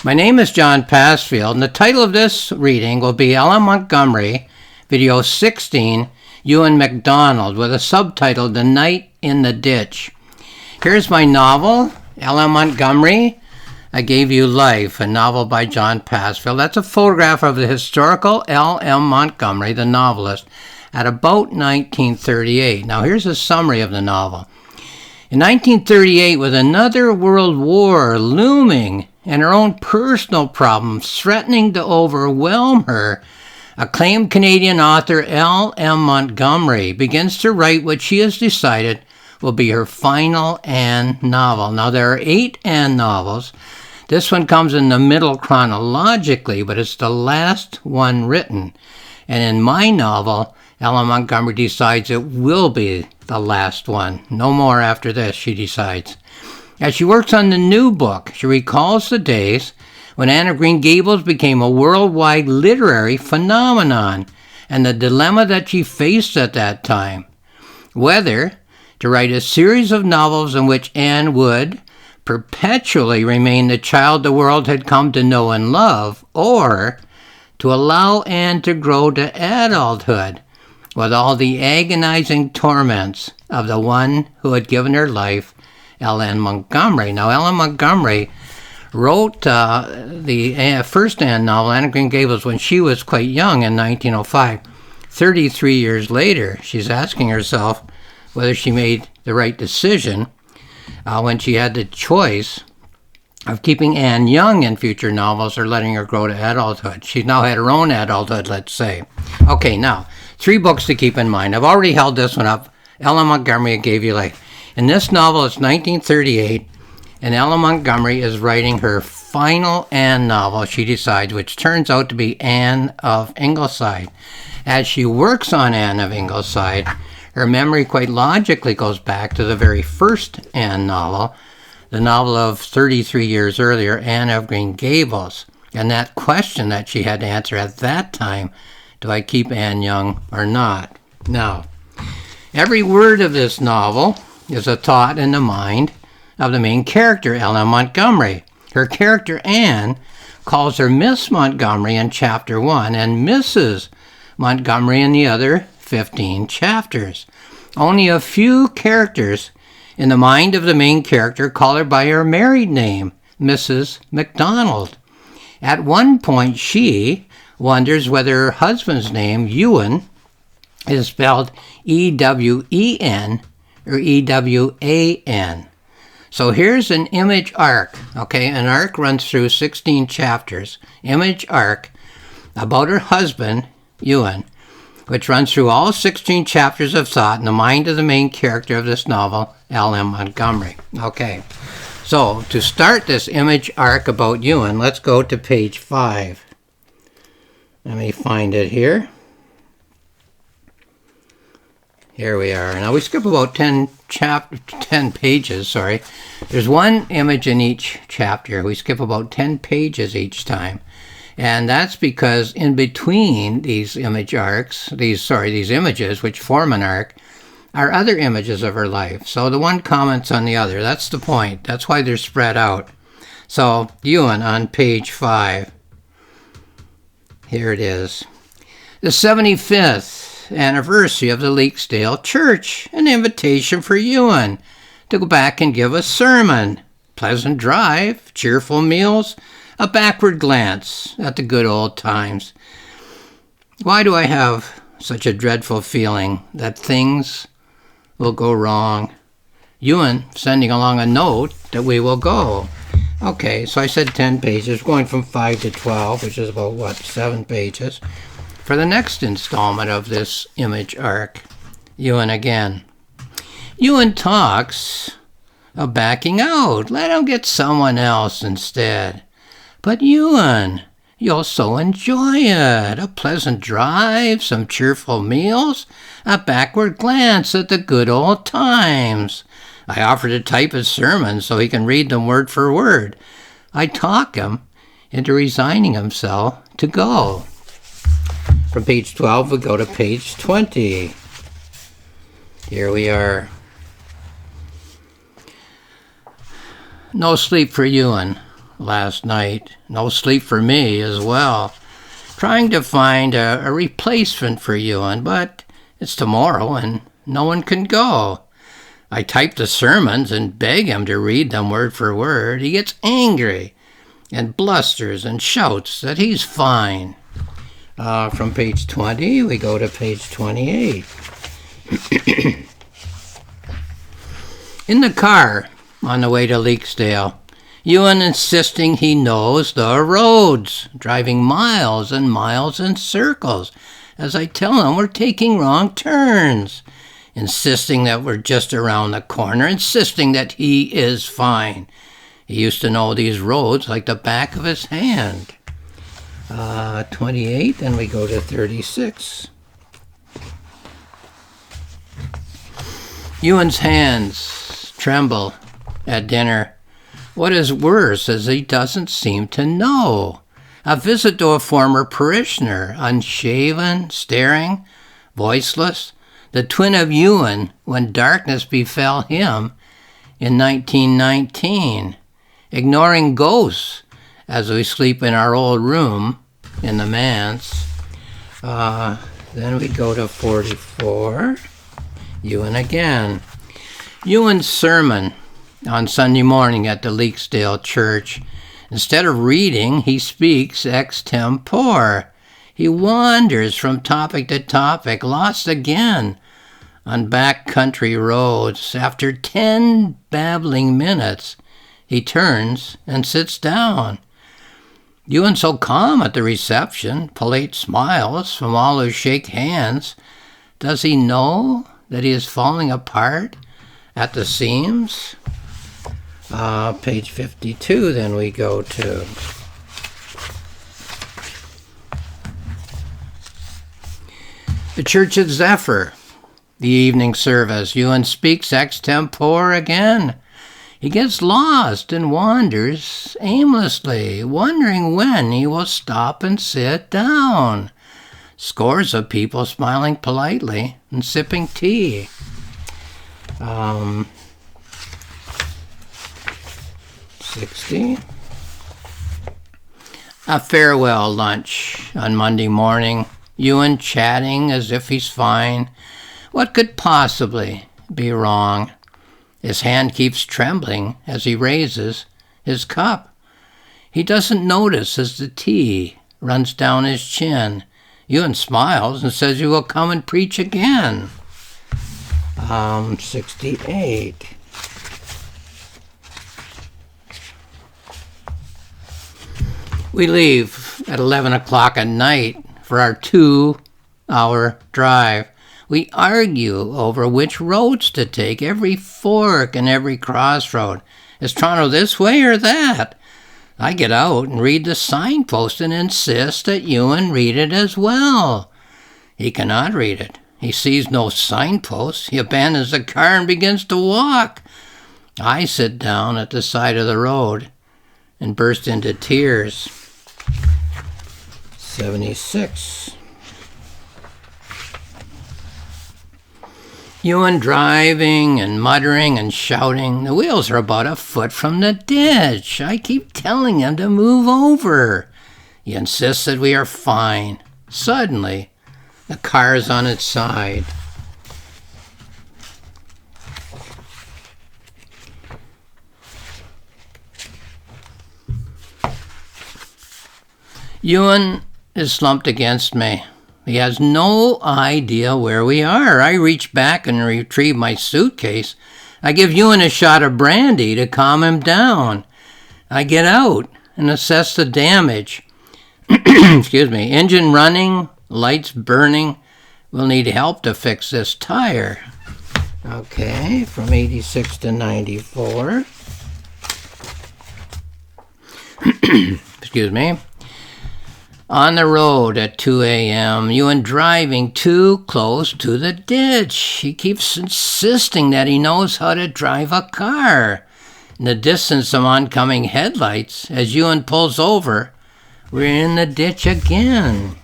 My name is John Passfield, and the title of this reading will be Ella Montgomery, Video 16, Ewan Macdonald, with a subtitle, The Night in the Ditch. Here's my novel, Ella Montgomery, I Gave You Life, a novel by John Passfield. That's a photograph of the historical L.M. Montgomery, the novelist, at about 1938. Now here's a summary of the novel. In 1938, with another world war looming and her own personal problems threatening to overwhelm her, acclaimed Canadian author L.M. Montgomery begins to write what she has decided will be her final Anne novel. Now, there are 8 Anne novels. This one comes in the middle chronologically, but it's the last one written. And in my novel, Ella Montgomery decides it will be the last one. No more after this, she decides. As she works on the new book, she recalls the days when Anne of Green Gables became a worldwide literary phenomenon and the dilemma that she faced at that time. Whether to write a series of novels in which Anne would perpetually remain the child the world had come to know and love, or to allow Anne to grow to adulthood with all the agonizing torments of the one who had given her life, Ellen Montgomery. Now, Ellen Montgomery wrote the first Anne novel, Anne of Green Gables, when she was quite young in 1905. 33 years later, she's asking herself whether she made the right decision when she had the choice of keeping Anne young in future novels or letting her grow to adulthood. She's now had her own adulthood, let's say. Okay, now, 3 books to keep in mind. I've already held this one up. Ella Montgomery, I Gave You Life. In this novel, it's 1938, and Ella Montgomery is writing her final Anne novel, she decides, which turns out to be Anne of Ingleside. As she works on Anne of Ingleside, her memory quite logically goes back to the very first Anne novel, the novel of 33 years earlier, Anne of Green Gables, and that question that she had to answer at that time, do I keep Anne young or not? Now, every word of this novel is a thought in the mind of the main character, Ella Montgomery. Her character, Anne, calls her Miss Montgomery in Chapter 1 and Mrs. Montgomery in the other 15 chapters. Only a few characters in the mind of the main character call her by her married name, Mrs. Macdonald. At one point, she wonders whether her husband's name, Ewan, is spelled E-W-E-N or E-W-A-N. So here's an image arc, okay? An arc runs through 16 chapters, image arc, about her husband, Ewan, which runs through all 16 chapters of thought in the mind of the main character of this novel, L.M. Montgomery. Okay, so to start this image arc about Ewan, let's go to page 5. Let me find it here. Here we are. Now we skip about 10 pages, sorry. There's one image in each chapter. We skip about 10 pages each time. And that's because in between these image arcs, these images which form an arc, are other images of her life. So the one comments on the other. That's the point. That's why they're spread out. So Ewan on page 5. Here it is. The 75th anniversary of the Leaksdale Church. An invitation for Ewan to go back and give a sermon. Pleasant drive, cheerful meals, a backward glance at the good old times. Why do I have such a dreadful feeling that things will go wrong? Ewan sending along a note that we will go. Okay, so I said 10 pages, going from 5 to 12, which is about, 7 pages, for the next installment of this image arc. Ewan again. Ewan talks of backing out. Let him get someone else instead. But Ewan, you'll so enjoy it. A pleasant drive, some cheerful meals, a backward glance at the good old times. I offer to type his sermons so he can read them word for word. I talk him into resigning himself to go. From page 12, we go to page 20. Here we are. No sleep for Ewan. last night. No sleep for me as well. Trying to find a replacement for Ewan, but it's tomorrow and no one can go. I type the sermons and beg him to read them word for word. He gets angry and blusters and shouts that he's fine. From page 20, we go to page 28. In the car on the way to Leaksdale, Ewan insisting he knows the roads, driving miles and miles in circles, as I tell him we're taking wrong turns, insisting that we're just around the corner, insisting that he is fine. He used to know these roads like the back of his hand. 28, then we go to 36. Ewan's hands tremble at dinner. What is worse is he doesn't seem to know. A visit to a former parishioner, unshaven, staring, voiceless, the twin of Ewan when darkness befell him in 1919, ignoring ghosts as we sleep in our old room in the manse. Then we go to 44. Ewan again. Ewan's sermon on Sunday morning at the Leaksdale Church. Instead of reading, he speaks extempore. He wanders from topic to topic, lost again on back country roads. After 10 babbling minutes, he turns and sits down. Ewan so calm at the reception, polite smiles from all who shake hands. Does he know that he is falling apart at the seams? Page 52, then we go to. The Church of Zephyr, the evening service. Ewan speaks extempore again. He gets lost and wanders aimlessly, wondering when he will stop and sit down. Scores of people smiling politely and sipping tea. 60. A farewell lunch on Monday morning. Ewan chatting as if he's fine. What could possibly be wrong? His hand keeps trembling as he raises his cup. He doesn't notice as the tea runs down his chin. Ewan smiles and says he will come and preach again. 68. We leave at 11 o'clock at night for our 2-hour drive. We argue over which roads to take, every fork and every crossroad. Is Toronto this way or that? I get out and read the signpost and insist that Ewan read it as well. He cannot read it. He sees no signpost. He abandons the car and begins to walk. I sit down at the side of the road and burst into tears. 76. Ewan driving and muttering and shouting. The wheels are about a foot from the ditch. I keep telling him to move over. He insists that we are fine. Suddenly, the car is on its side. Ewan is slumped against me. He has no idea where we are. I reach back and retrieve my suitcase. I give Ewan a shot of brandy to calm him down. I get out and assess the damage. Excuse me. Engine running, lights burning. We'll need help to fix this tire. Okay, from 86 to 94. Excuse me. On the road at 2 a.m., Ewan driving too close to the ditch. He keeps insisting that he knows how to drive a car. In the distance of oncoming headlights, as Ewan pulls over, we're in the ditch again.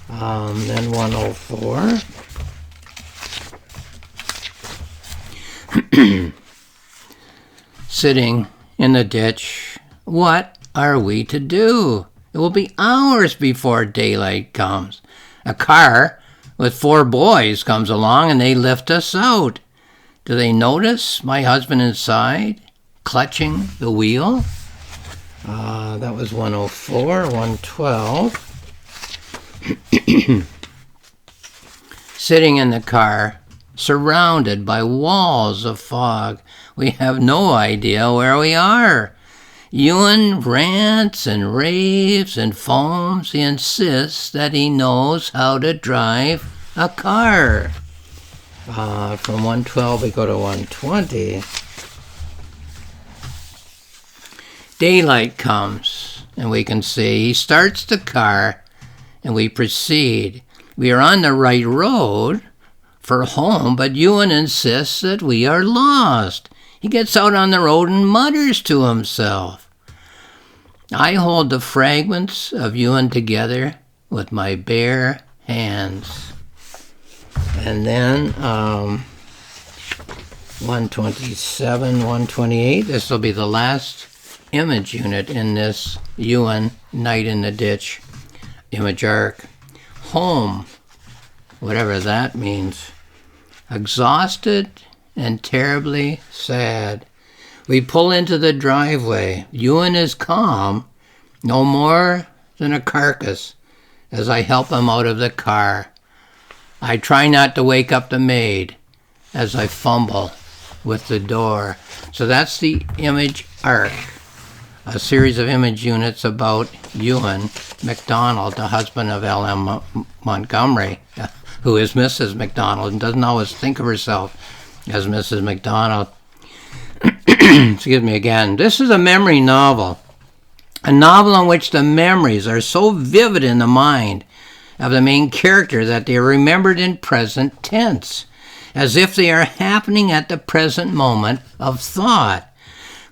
Then 104. Sitting in the ditch What are we to do? It will be hours before daylight comes. A car with 4 boys comes along and they lift us out. Do they notice my husband inside, clutching the wheel? That was 104, 112. Sitting in the car, surrounded by walls of fog. We have no idea where we are. Ewan rants and raves and foams. He insists that he knows how to drive a car. From 112 we go to 120. Daylight comes, and we can see he starts the car, and we proceed. We are on the right road for home, but Ewan insists that we are lost. He gets out on the road and mutters to himself. I hold the fragments of Ewan together with my bare hands. And then 127, 128, this will be the last image unit in this Ewan Night in the Ditch image arc. Home, whatever that means. Exhausted and terribly sad. We pull into the driveway. Ewan is calm, no more than a carcass, as I help him out of the car. I try not to wake up the maid as I fumble with the door. So that's the image arc, a series of image units about Ewan Macdonald, the husband of L.M. Montgomery, who is Mrs. Macdonald and doesn't always think of herself as Mrs. Macdonald. Excuse me again. This is a memory novel. A novel in which the memories are so vivid in the mind of the main character that they are remembered in present tense, as if they are happening at the present moment of thought.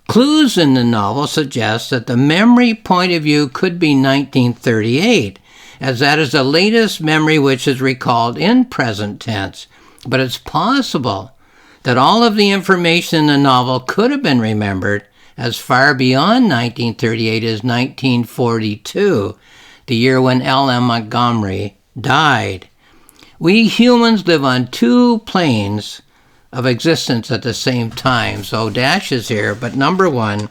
Clues in the novel suggest that the memory point of view could be 1938, as that is the latest memory which is recalled in present tense. But it's possible that all of the information in the novel could have been remembered as far beyond 1938 as 1942, the year when L.M. Montgomery died. We humans live on 2 planes of existence at the same time, so dash is here, but number 1,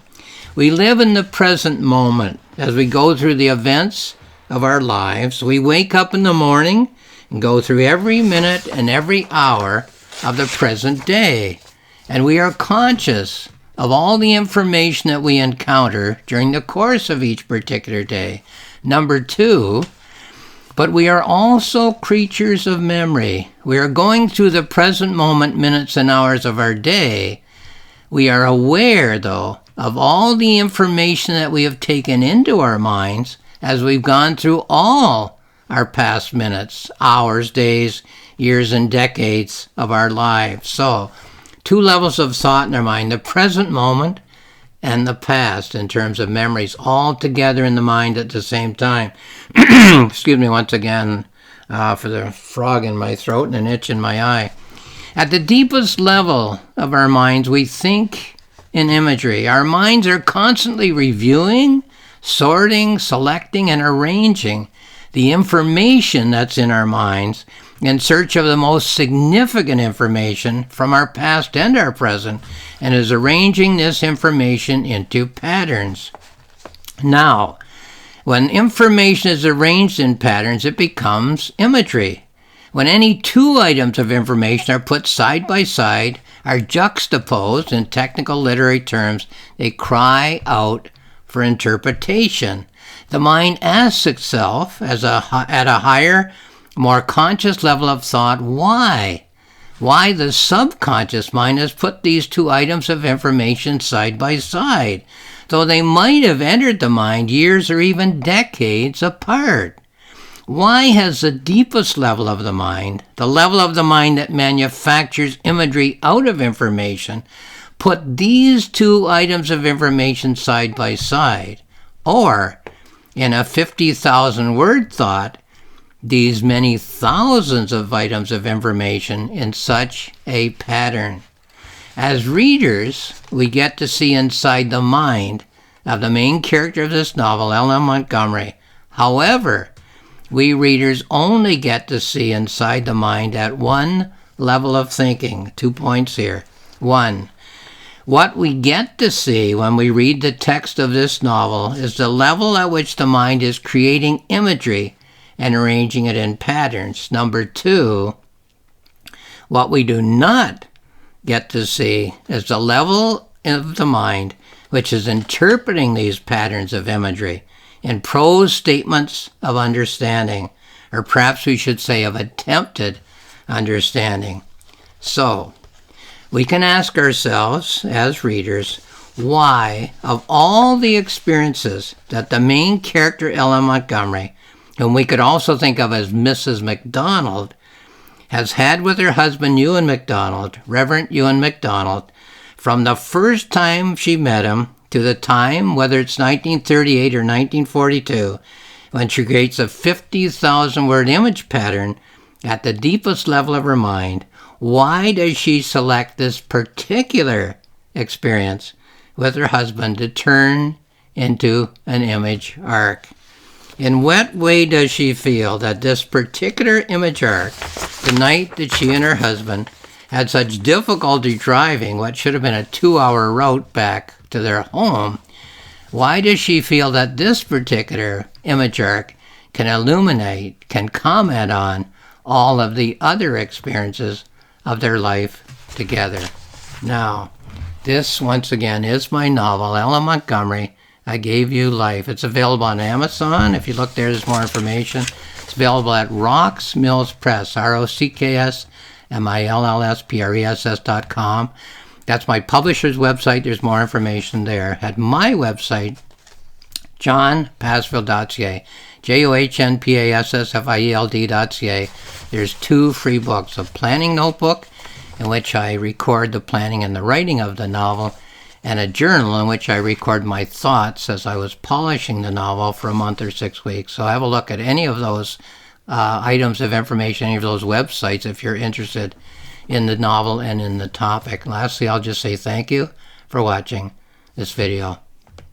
we live in the present moment as we go through the events of our lives. We wake up in the morning and go through every minute and every hour of the present day, and we are conscious of all the information that we encounter during the course of each particular day. Number 2, but we are also creatures of memory. We are going through the present moment, minutes and hours of our day. We are aware, though, of all the information that we have taken into our minds as we've gone through all our past minutes, hours, days, years, and decades of our lives. So, 2 levels of thought in our mind, the present moment and the past in terms of memories, all together in the mind at the same time. Excuse me once again for the frog in my throat and an itch in my eye. At the deepest level of our minds, we think in imagery. Our minds are constantly reviewing, sorting, selecting, and arranging the information that's in our minds in search of the most significant information from our past and our present, and is arranging this information into patterns. Now, when information is arranged in patterns, it becomes imagery. When any 2 items of information are put side by side, are juxtaposed in technical literary terms, they cry out for interpretation. The mind asks itself, at a higher, more conscious level of thought, why? Why the subconscious mind has put these 2 items of information side by side, though they might have entered the mind years or even decades apart. Why has the deepest level of the mind, the level of the mind that manufactures imagery out of information, put these 2 items of information side by side? Or, in a 50,000 word thought, these many thousands of items of information in such a pattern. As readers, we get to see inside the mind of the main character of this novel, Ellen Montgomery. However, we readers only get to see inside the mind at one level of thinking. 2 points here. 1. What we get to see when we read the text of this novel is the level at which the mind is creating imagery and arranging it in patterns. Number 2, what we do not get to see is the level of the mind which is interpreting these patterns of imagery in prose statements of understanding, or perhaps we should say of attempted understanding. So, we can ask ourselves, as readers, why, of all the experiences that the main character Ellen Montgomery, whom we could also think of as Mrs. Macdonald, has had with her husband Ewan Macdonald, Reverend Ewan Macdonald, from the first time she met him to the time, whether it's 1938 or 1942, when she creates a 50,000-word image pattern at the deepest level of her mind, why does she select this particular experience with her husband to turn into an image arc? In what way does she feel that this particular image arc, the night that she and her husband had such difficulty driving what should have been a 2-hour route back to their home, why does she feel that this particular image arc can illuminate, can comment on all of the other experiences of their life together? Now, this, once again, is my novel, Ellen Montgomery, I Gave You Life. It's available on Amazon. If you look there's more information. It's available at Rocks Mills Press, ROCKSMILLSPRESS.com. That's my publisher's website. There's more information there. At my website, johnpassfield.ca, JOHNPASSFIELD.ca. There's 2 free books, a planning notebook in which I record the planning and the writing of the novel, and a journal in which I record my thoughts as I was polishing the novel for a month or 6 weeks. So have a look at any of those items of information, any of those websites if you're interested in the novel and in the topic. Lastly, I'll just say thank you for watching this video.